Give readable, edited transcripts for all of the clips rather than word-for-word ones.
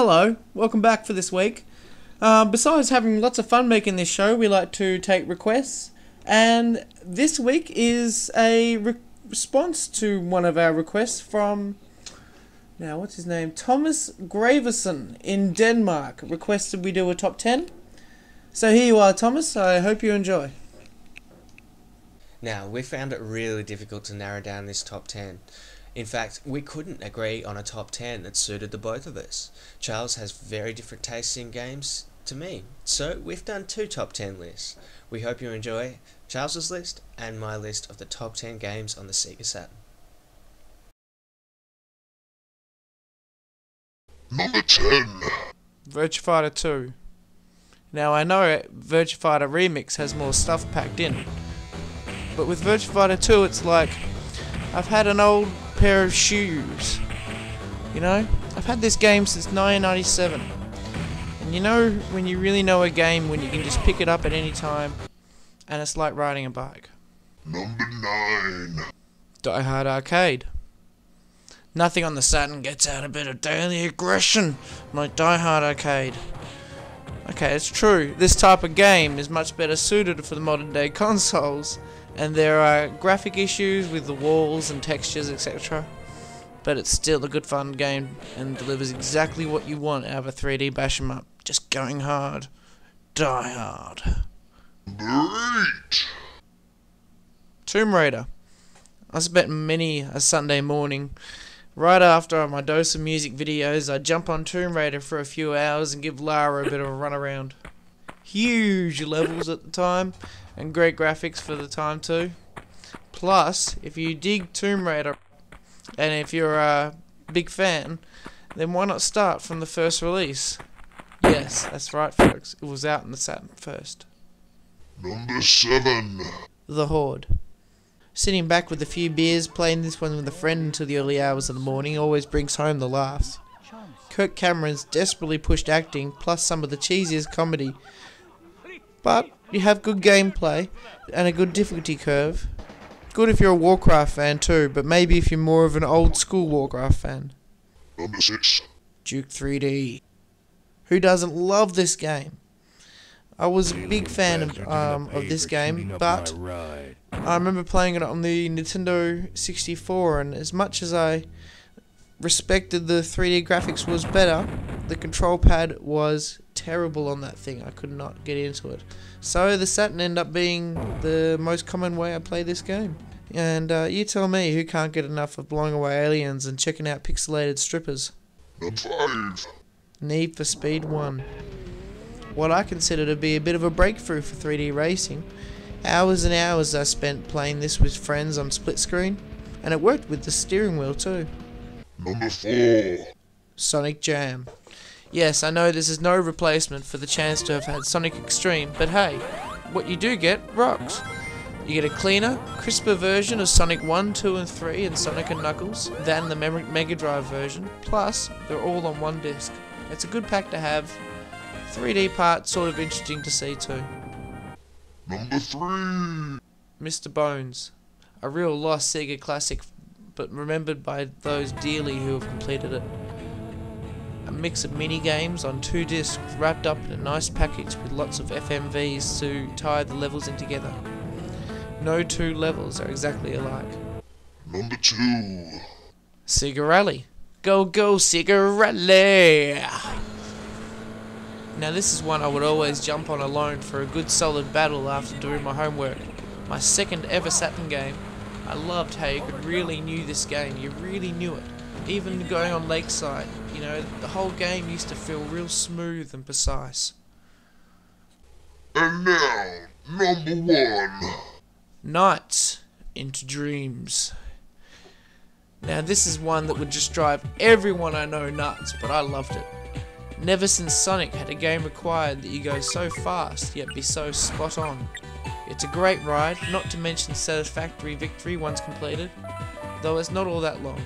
hello, welcome back for this week. Besides having lots of fun making this show, we like to take requests, and this week is a response to one of our requests from, now what's his name, Thomas Graverson in Denmark requested we do a top 10. So here you are, Thomas, I hope you enjoy. Now, we found it really difficult to narrow down this top 10. In fact, we couldn't agree on a top 10 that suited the both of us. Charles has very different tastes in games to me, so we've done two top 10 lists. We hope you enjoy Charles's list and my list of the top 10 games on the Sega Saturn. Number 10. Virtua Fighter 2. Now I know Virtua Fighter Remix has more stuff packed in, but with Virtua Fighter 2 it's like I've had an old pair of shoes. You know, I've had this game since 1997, and you know when you really know a game when you can just pick it up at any time, and it's like riding a bike. Number 9. Die Hard Arcade. Nothing on the Saturn gets out a bit of daily aggression like Die Hard Arcade. Okay, it's true, this type of game is much better suited for the modern day consoles, and there are graphic issues with the walls and textures, etc. But it's still a good fun game and delivers exactly what you want out of a 3D bash 'em up. Just going hard. Die Hard. Number 8. Tomb Raider. I spent many a Sunday morning, right after my dose of music videos, I'd jump on Tomb Raider for a few hours and give Lara a bit of a run around. Huge levels at the time, and great graphics for the time too. Plus, if you dig Tomb Raider, and if you're a big fan, then why not start from the first release? Yes, that's right folks, it was out in the Saturn first. Number 7. The Horde. Sitting back with a few beers, playing this one with a friend until the early hours of the morning always brings home the laughs. Kirk Cameron's desperately pushed acting, plus some of the cheesiest comedy. But you have good gameplay and a good difficulty curve. Good if you're a Warcraft fan too, but maybe if you're more of an old school Warcraft fan. Number 6. Duke 3D. Who doesn't love this game? I was a big fan of this game, but I remember playing it on the Nintendo 64, and as much as I respected the 3D graphics was better, the control pad was terrible on that thing. I could not get into it. So the Saturn ended up being the most common way I play this game. And you tell me who can't get enough of blowing away aliens and checking out pixelated strippers. Number 5. Need for Speed 1. What I consider to be a bit of a breakthrough for 3D racing. Hours and hours I spent playing this with friends on split screen, and it worked with the steering wheel too. Number 4. Sonic Jam. Yes, I know this is no replacement for the chance to have had Sonic Extreme, but hey, what you do get rocks. You get a cleaner, crisper version of Sonic 1, 2 and 3 and Sonic and Knuckles than the Mega Drive version, plus they're all on one disc. It's a good pack to have. 3D part sort of interesting to see too. Number 3. Mr. Bones. A real lost Sega classic, but remembered by those dearly who have completed it. A mix of mini games on 2 discs wrapped up in a nice package with lots of FMVs to tie the levels in together. No two levels are exactly alike. Number 2. Sega Rally. Go go Sega Rally! Now this is one I would always jump on alone for a good solid battle after doing my homework. My second ever Saturn game. I loved how you could really knew this game, you really knew it. Even going on Lakeside, you know, the whole game used to feel real smooth and precise. And now, number 1. Nights into Dreams. Now this is one that would just drive everyone I know nuts, but I loved it. Never since Sonic had a game required that you go so fast yet be so spot on. It's a great ride, not to mention satisfactory victory once completed, though it's not all that long.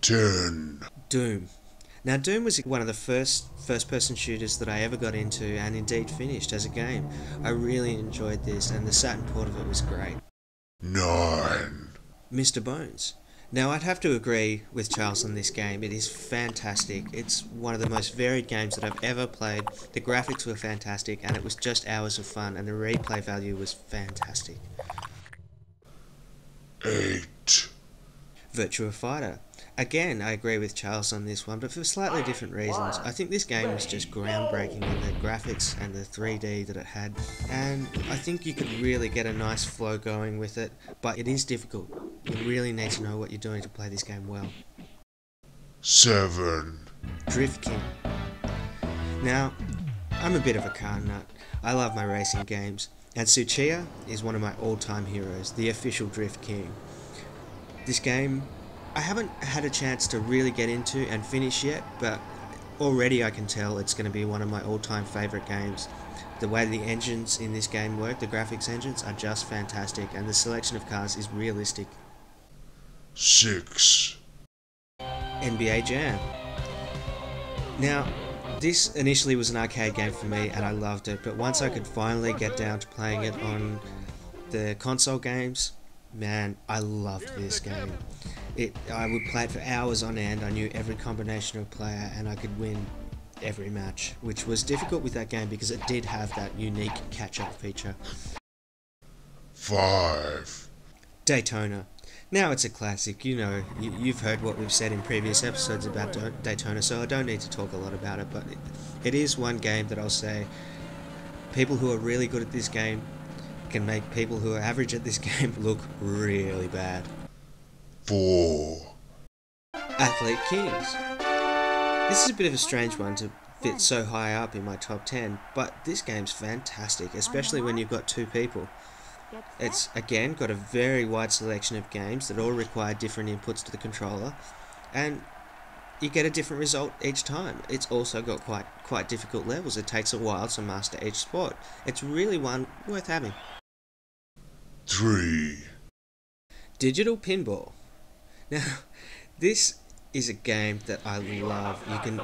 Doom. Now, Doom was one of the first-person shooters that I ever got into and indeed finished as a game. I really enjoyed this, and the Saturn port of it was great. 9. Mr. Bones. Now, I'd have to agree with Charles on this game. It is fantastic. It's one of the most varied games that I've ever played. The graphics were fantastic, and it was just hours of fun, and the replay value was fantastic. 8. Virtua Fighter. Again, I agree with Charles on this one, but for slightly different reasons. I think this game was just groundbreaking in the graphics and the 3D that it had, and I think you could really get a nice flow going with it, but it is difficult. You really need to know what you're doing to play this game well. 7. Drift King. Now, I'm a bit of a car nut. I love my racing games, and Tsuchiya is one of my all-time heroes, the official Drift King. This game, I haven't had a chance to really get into and finish yet, but already I can tell it's going to be one of my all-time favourite games. The way the engines in this game work, the graphics engines, are just fantastic, and the selection of cars is realistic. 6. NBA Jam. Now, this initially was an arcade game for me, and I loved it, but once I could finally get down to playing it on the console games, man, I loved this game. I would play it for hours on end. I knew every combination of player, and I could win every match, which was difficult with that game because it did have that unique catch-up feature. 5. Daytona. Now it's a classic. You know, you've heard what we've said in previous episodes about Daytona, so I don't need to talk a lot about it, but it is one game that I'll say people who are really good at this game can make people who are average at this game look really bad. 4. Athlete Kings. This is a bit of a strange one to fit so high up in my top 10, but this game's fantastic, especially when you've got two people. It's, again, got a very wide selection of games that all require different inputs to the controller, and you get a different result each time. It's also got quite difficult levels. It takes a while to master each sport. It's really one worth having. 3. Digital Pinball. Now, this is a game that I love. You can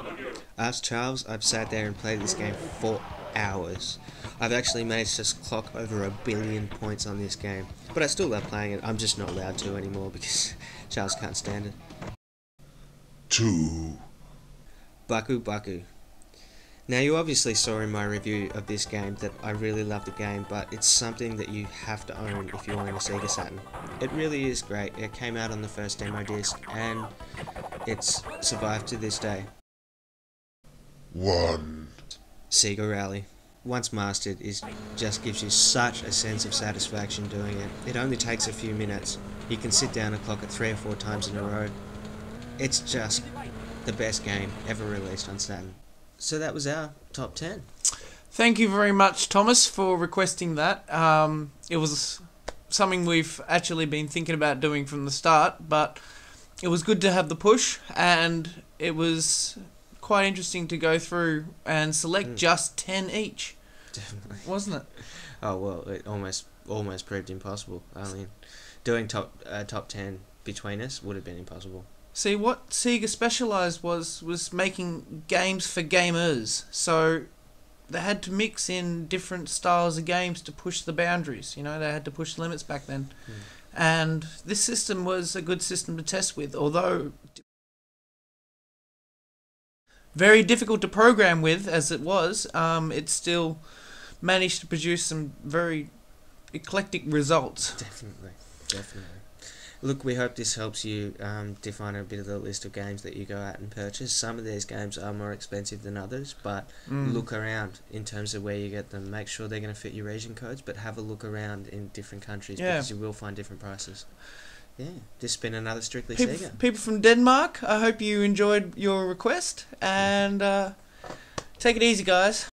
ask Charles. I've sat there and played this game for hours. I've actually managed to clock over 1 billion points on this game, but I still love playing it. I'm just not allowed to anymore because Charles can't stand it. 2. Baku Baku. Now, you obviously saw in my review of this game that I really love the game, but it's something that you have to own if you own a Sega Saturn. It really is great. It came out on the first demo disc, and it's survived to this day. 1. Sega Rally. Once mastered, just gives you such a sense of satisfaction doing it. It only takes a few minutes. You can sit down and clock it 3 or 4 times in a row. It's just the best game ever released on Saturn. So that was our top 10. Thank you very much, Thomas, for requesting that. It was something we've actually been thinking about doing from the start, but it was good to have the push, and it was quite interesting to go through and select just 10 each. Definitely. Wasn't it? Oh, well, it almost proved impossible. I mean, doing top 10 between us would have been impossible. See, what Sega specialised was making games for gamers, so they had to mix in different styles of games to push the boundaries. You know, they had to push the limits back then. And this system was a good system to test with, although very difficult to program with as it was. It still managed to produce some very eclectic results. Definitely. Look, we hope this helps you define a bit of the list of games that you go out and purchase. Some of these games are more expensive than others, but look around in terms of where you get them. Make sure they're going to fit your region codes, but have a look around in different countries because you will find different prices. Yeah, this has been another Strictly Sega. People from Denmark, I hope you enjoyed your request, and take it easy, guys.